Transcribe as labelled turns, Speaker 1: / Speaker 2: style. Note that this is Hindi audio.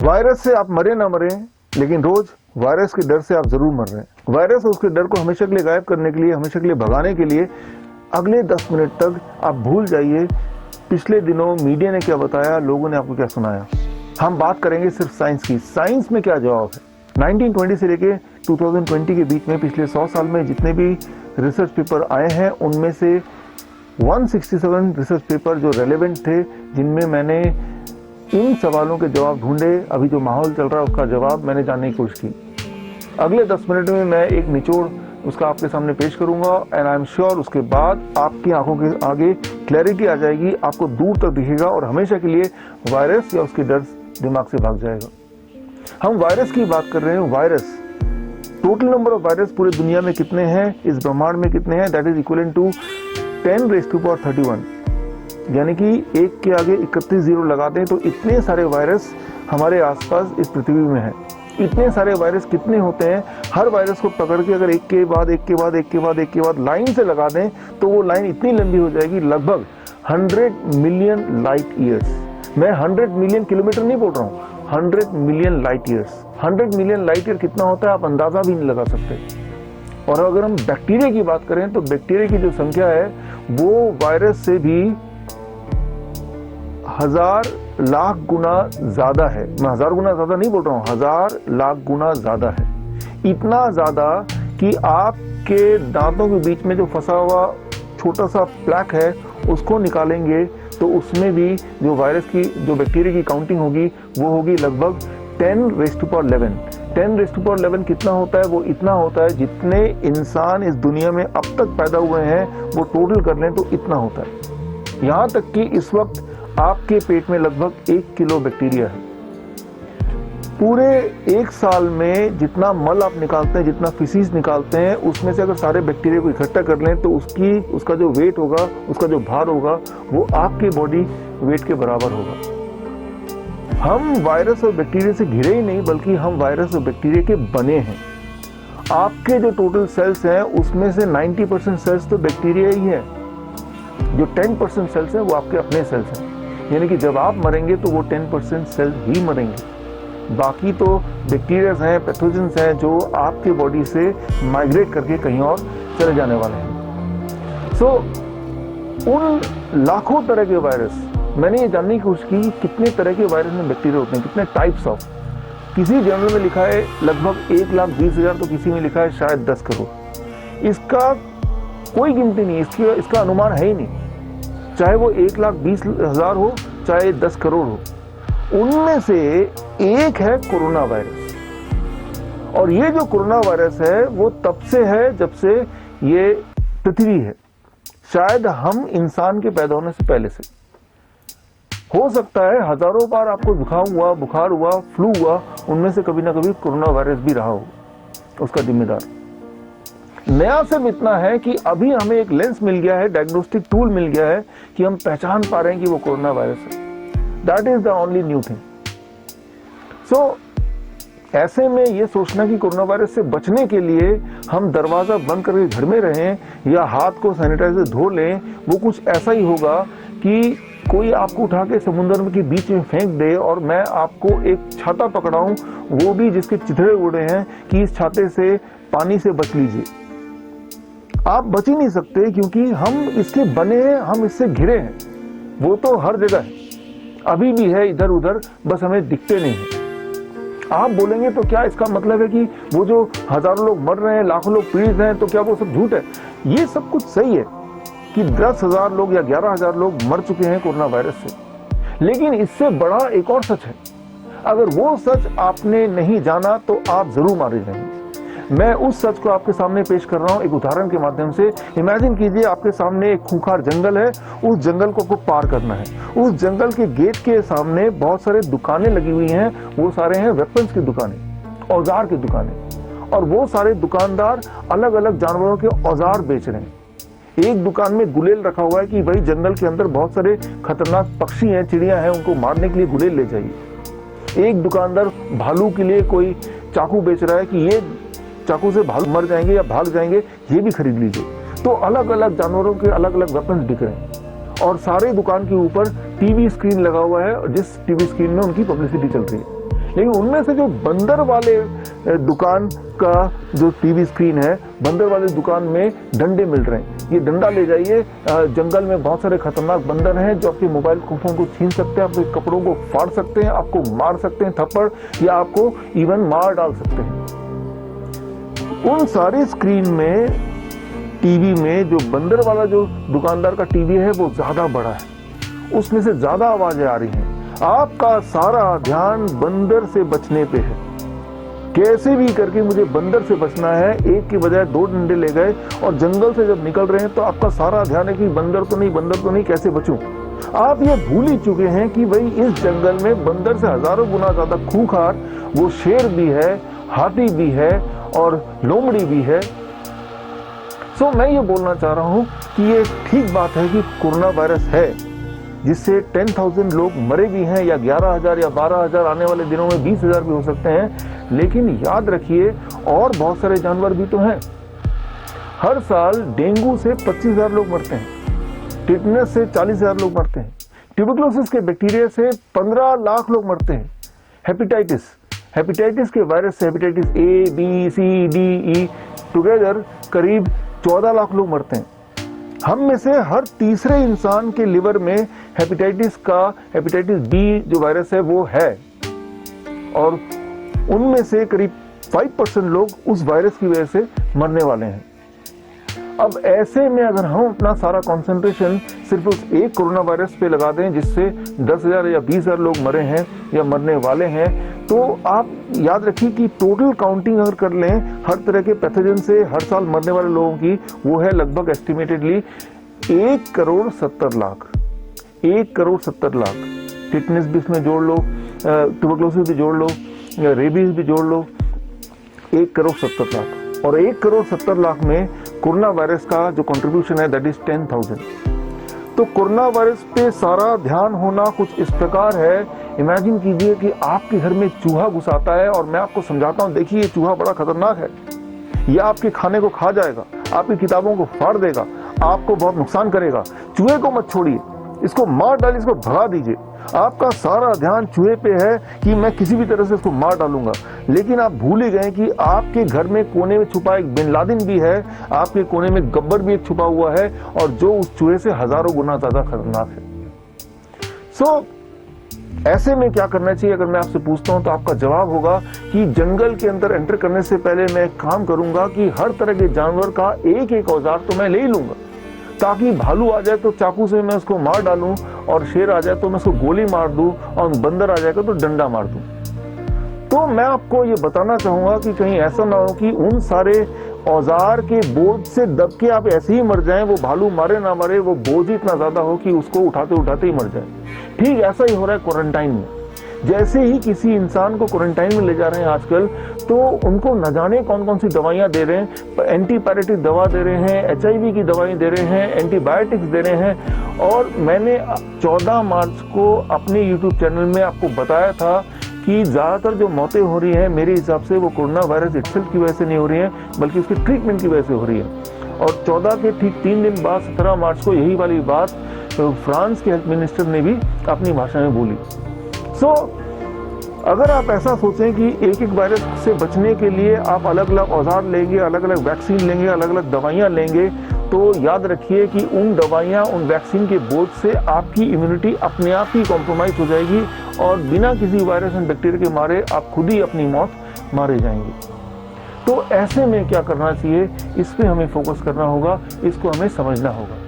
Speaker 1: वायरस से आप मरे ना मरे, लेकिन रोज वायरस के डर से आप जरूर मर रहे हैं। वायरस और उसके डर को हमेशा के लिए गायब करने के लिए, हमेशा के लिए भगाने के लिए अगले 10 मिनट तक आप भूल जाइए पिछले दिनों मीडिया ने क्या बताया, लोगों ने आपको क्या सुनाया। हम बात करेंगे सिर्फ साइंस की। साइंस में क्या जवाब है। 1920 से लेके 2020 के बीच में पिछले 100 साल में जितने भी रिसर्च पेपर आए हैं, उनमें से 167 रिसर्च पेपर जो रेलेवेंट थे, जिनमें मैंने इन सवालों के जवाब ढूंढे। अभी जो माहौल चल रहा है उसका जवाब मैंने जानने की कोशिश की। अगले 10 मिनट में मैं एक निचोड़ उसका आपके सामने पेश करूंगा एंड आई एम श्योर उसके बाद आपकी आंखों के आगे क्लैरिटी आ जाएगी, आपको दूर तक दिखेगा और हमेशा के लिए वायरस या उसके डर दिमाग से भाग जाएगा। हम वायरस की बात कर रहे हैं। Virus, total number of virus पूरे दुनिया में कितने हैं, इस ब्रह्मांड में कितने हैं, दैट इज इक्वल टू 10⁻31, यानी कि 1 के आगे 31 जीरो लगा दें तो इतने सारे वायरस हमारे आसपास इस पृथ्वी में हैं। इतने सारे वायरस कितने होते हैं, हर वायरस को पकड़ के अगर एक के बाद एक के बाद एक के बाद एक के बाद लाइन से लगा दें तो वो लाइन इतनी लंबी हो जाएगी, लगभग 100 मिलियन लाइट ईयर्स। मैं 100 मिलियन किलोमीटर नहीं बोल रहा हूँ, 100 million light years. 100 million light year कितना होता है आप अंदाजा भी नहीं लगा सकते। और अगर हम बैक्टीरिया की बात करें तो बैक्टीरिया की जो संख्या है वो वायरस से भी 1000 लाख गुना ज्यादा है। मैं 1000 गुना ज्यादा नहीं बोल रहा हूँ, 1000 लाख गुना ज्यादा है। इतना ज्यादा कि आपके दांतों के बीच में जो फंसा हुआ छोटा सा प्लैक है उसको निकालेंगे तो उसमें भी जो वायरस की, जो बैक्टीरिया की काउंटिंग होगी वो होगी लगभग 10⁻11। 10⁻11 कितना होता है, वो इतना होता है जितने इंसान इस दुनिया में अब तक पैदा हुए हैं वो टोटल कर लें तो इतना होता है। यहां तक कि इस वक्त आपके पेट में लगभग 1 किलो बैक्टीरिया है। पूरे 1 साल में जितना मल आप निकालते हैं, जितना फिसीज निकालते हैं, उसमें से अगर सारे बैक्टीरिया को इकट्ठा कर लें तो उसका जो वेट होगा, उसका जो भार होगा वो आपके बॉडी वेट के बराबर होगा। हम वायरस और बैक्टीरिया से घिरे ही नहीं, बल्कि हम वायरस और बैक्टीरिया के बने हैं। आपके जो टोटल सेल्स हैं उसमें से 90% सेल्स तो बैक्टीरिया ही है। जो 10% सेल्स हैं वो आपके अपने सेल्स हैं, यानी कि जब आप मरेंगे तो वो 10% सेल्स ही मरेंगे। बाकी तो बैक्टीरियाज हैं, पैथोजेंस हैं जो आपके बॉडी से माइग्रेट करके कहीं और चले जाने वाले हैं। सो उन लाखों तरह के वायरस, मैंने ये जानने की कोशिश की कितने तरह के वायरस में बैक्टीरिया होते हैं, कितने टाइप्स ऑफ। किसी जर्नल में लिखा है लगभग 1,20,000, तो किसी में लिखा है शायद 10 करोड़। इसका कोई गिनती नहीं, इसका अनुमान है ही नहीं। चाहे वो 1,20,000 हो, चाहे 10 करोड़ हो, उनमें से एक है कोरोना वायरस। और ये जो कोरोना वायरस है वो तब से है जब से ये पृथ्वी है, शायद हम इंसान के पैदा होने से पहले से। हो सकता है हजारों बार आपको जुकाम हुआ, बुखार हुआ, फ्लू हुआ, उनमें से कभी ना कभी कोरोना वायरस भी रहा हो उसका जिम्मेदार। नया सिर्फ इतना है कि अभी हमें एक लेंस मिल गया है, डायग्नोस्टिक टूल मिल गया है कि हम पहचान पा रहे हैं कि वो कोरोना वायरस है। That is the only new thing. So ऐसे में ये सोचना कि कोरोना वायरस से बचने के लिए हम दरवाजा बंद करके घर में रहें या हाथ को सैनिटाइजर धो लें, वो कुछ ऐसा ही होगा कि कोई आपको उठा के समुद्र के बीच में फेंक दे और मैं आपको एक छाता पकड़ाऊं, वो भी जिसके चिथड़े उड़े हैं कि इस छाते से पानी से बच लीजिए। आप बच ही नहीं सकते क्योंकि हम इसके बने हैं, हम इससे घिरे हैं। वो तो हर जगह है, अभी भी है इधर उधर, बस हमें दिखते नहीं है। आप बोलेंगे तो क्या इसका मतलब है कि वो जो हजारों लोग मर रहे हैं, लाखों लोग पीड़ित हैं, तो क्या वो सब झूठ है? ये सब कुछ सही है कि 10,000 लोग या 11,000 लोग मर चुके हैं कोरोना वायरस से, लेकिन इससे बड़ा एक और सच है। अगर वो सच आपने नहीं जाना तो आप जरूर मारे जाएंगे। मैं उस सच को आपके सामने पेश कर रहा हूं एक उदाहरण के माध्यम से। इमेजिन कीजिए आपके सामने एक खूंखार जंगल है, उस जंगल को आपको पार करना है। उस जंगल के गेट के सामने बहुत सारे दुकानें लगी हुई हैं, वो सारे हैं वेपन्स की दुकानें, औजार की दुकानें, और वो सारे दुकानदार अलग अलग जानवरों के औजार बेच रहे हैं। एक दुकान में गुलेल रखा हुआ है कि भाई जंगल के अंदर बहुत सारे खतरनाक पक्षी हैं, चिड़िया हैं, उनको मारने के लिए गुलेल ले जाइए। एक दुकानदार भालू के लिए कोई चाकू बेच रहा है कि ये चाकू से भालू मर जाएंगे या भाग जाएंगे, ये भी खरीद लीजिए। तो अलग अलग जानवरों के अलग अलग वेपन्स बिक रहे हैं और सारे दुकान के ऊपर टीवी स्क्रीन लगा हुआ है, और जिस टीवी स्क्रीन में उनकी पब्लिसिटी चल रही है। लेकिन उनमें से जो बंदर वाले दुकान का जो टीवी स्क्रीन है, बंदर वाले दुकान में डंडे मिल रहे हैं। ये डंडा ले जाइए, जंगल में बहुत सारे खतरनाक बंदर हैं जो आपके मोबाइल फोन को छीन सकते हैं, आपके कपड़ों को फाड़ सकते हैं, आपको मार सकते हैं थप्पड़, या आपको इवन मार डाल सकते हैं। उन सारे स्क्रीन में, टीवी में जो बंदर वाला जो दुकानदार का टीवी है वो ज्यादा बड़ा है, उसमें से ज्यादा आवाजें आ रही हैं। आपका सारा ध्यान बंदर से बचने पे है। कैसे भी करके मुझे बंदर से बचना है, एक की बजाय 2 डंडे ले गए और जंगल से जब निकल रहे हैं तो आपका सारा ध्यान है कि बंदर तो नहीं, कैसे बचूं। आप ये भूल ही चुके हैं कि भाई इस जंगल में बंदर से हजारों गुना ज्यादा खूंखार वो शेर भी है, हाथी भी है और लोमड़ी भी है। सो मैं ये बोलना चाह रहा हूं कि ये ठीक बात है कि कोरोना वायरस है, जिससे 10,000 लोग मरे भी हैं, या 11,000 या 12,000, आने वाले दिनों में 20,000 भी हो सकते हैं। लेकिन याद रखिए और बहुत सारे जानवर भी तो हैं। हर साल डेंगू से 25,000 लोग मरते हैं, टिटनेस से 40,000 लोग मरते हैं, ट्यूबरकुलोसिस के बैक्टीरिया से 15 लाख लोग मरते हैं, हेपेटाइटिस के वायरस से, hepatitis A, B, C, D, E together करीब 14 लाख लोग मरते हैं। हम में से हर तीसरे इंसान के लिवर में हेपेटाइटिस B जो वायरस है वो है, और उनमें से करीब 5% लोग उस वायरस की वजह से मरने वाले हैं। अब ऐसे में अगर हम अपना सारा कंसंट्रेशन सिर्फ उस एक कोरोना वायरस पे लगा दें जिससे 10,000 या 20,000 लोग मरे हैं या मरने वाले हैं, तो आप याद रखिए कि टोटल काउंटिंग अगर कर लें हर तरह के पैथोजन से हर साल मरने वाले लोगों की, वो है लगभग एस्टिमेटेडली 1,70,00,000। 1,70,00,000। टिटनेस भी इसमें जोड़ लो, ट्यूबरकुलोसिस भी जोड़ लो, रेबीज भी जोड़ लो, 1,70,00,000। और 1,70,00,000 में कोरोना वायरस का जो कंट्रीब्यूशन है दैट इज 10,000। तो कोरोना वायरस पे सारा ध्यान होना कुछ इस प्रकार है, इमेजिन कीजिए कि आपके घर में चूहा घुस आता है, और मैं आपको समझाता हूं, देखिए ये चूहा बड़ा खतरनाक है, ये आपके खाने को खा जाएगा, आपकी किताबों को फाड़ देगा, आपको बहुत नुकसान करेगा। चूहे को मत छोड़िए, इसको मार डालिए, इसको भगा दीजिए। आपका सारा ध्यान चूहे पे है कि मैं किसी भी तरह से इसको मार डालूंगा, लेकिन आप भूल ही गए कि आपके घर में कोने में छुपा एक बिन लादेन भी है, आपके कोने में गब्बर भी एक छुपा हुआ है, और जो उस चूहे से हजारों गुना ज्यादा खतरनाक है। सो ऐसे में क्या करना चाहिए अगर मैं आपसे पूछता हूं, तो आपका जवाब होगा कि जंगल के अंदर एंटर करने से पहले मैं एक काम करूंगा कि हर तरह के जानवर का एक एक औजार तो मैं ले ही लूंगा, ताकि भालू आ जाए तो चाकू से मैं उसको मार डालूं, और शेर आ जाए तो मैं उसको गोली मार दूं, और बंदर आ जाएगा तो डंडा मार दूं। तो मैं आपको ये बताना चाहूंगा कि कहीं ऐसा ना हो कि उन सारे औजार के बोझ से दब के आप ऐसे ही मर जाएं, वो भालू मारे ना मारे, वो बोझ इतना ज्यादा हो कि उसको उठाते उठाते ही मर जाए। ठीक ऐसा ही हो रहा है क्वारंटाइन में। जैसे ही किसी इंसान को क्वारंटाइन में ले जा रहे हैं आजकल, तो उनको न जाने कौन कौन सी दवाइयां दे रहे हैं, एंटीपायरेटिक दवा दे रहे हैं, HIV की दवाएं दे रहे हैं, एंटीबायोटिक्स दे रहे हैं। और मैंने 14 मार्च को अपने YouTube चैनल में आपको बताया था कि ज्यादातर जो मौतें हो रही हैं मेरे हिसाब से वो कोरोना वायरस इटसेल्फ की वजह से नहीं हो रही हैं, बल्कि उसके ट्रीटमेंट की वजह से हो रही है। और 14 के ठीक 3 दिन बाद 17 मार्च को यही वाली बात फ्रांस के हेल्थ मिनिस्टर ने भी अपनी भाषा में बोली। सो अगर आप ऐसा सोचें कि एक एक वायरस से बचने के लिए आप अलग अलग औजार लेंगे, अलग अलग वैक्सीन लेंगे, अलग अलग दवाइयां लेंगे, तो याद रखिए कि उन दवाइयां, उन वैक्सीन के बोझ से आपकी इम्यूनिटी अपने आप ही कॉम्प्रोमाइज हो जाएगी, और बिना किसी वायरस एंड बैक्टीरिया के मारे आप खुद ही अपनी मौत मारे जाएंगे। तो ऐसे में क्या करना चाहिए, इस पे हमें फोकस करना होगा, इसको हमें समझना होगा।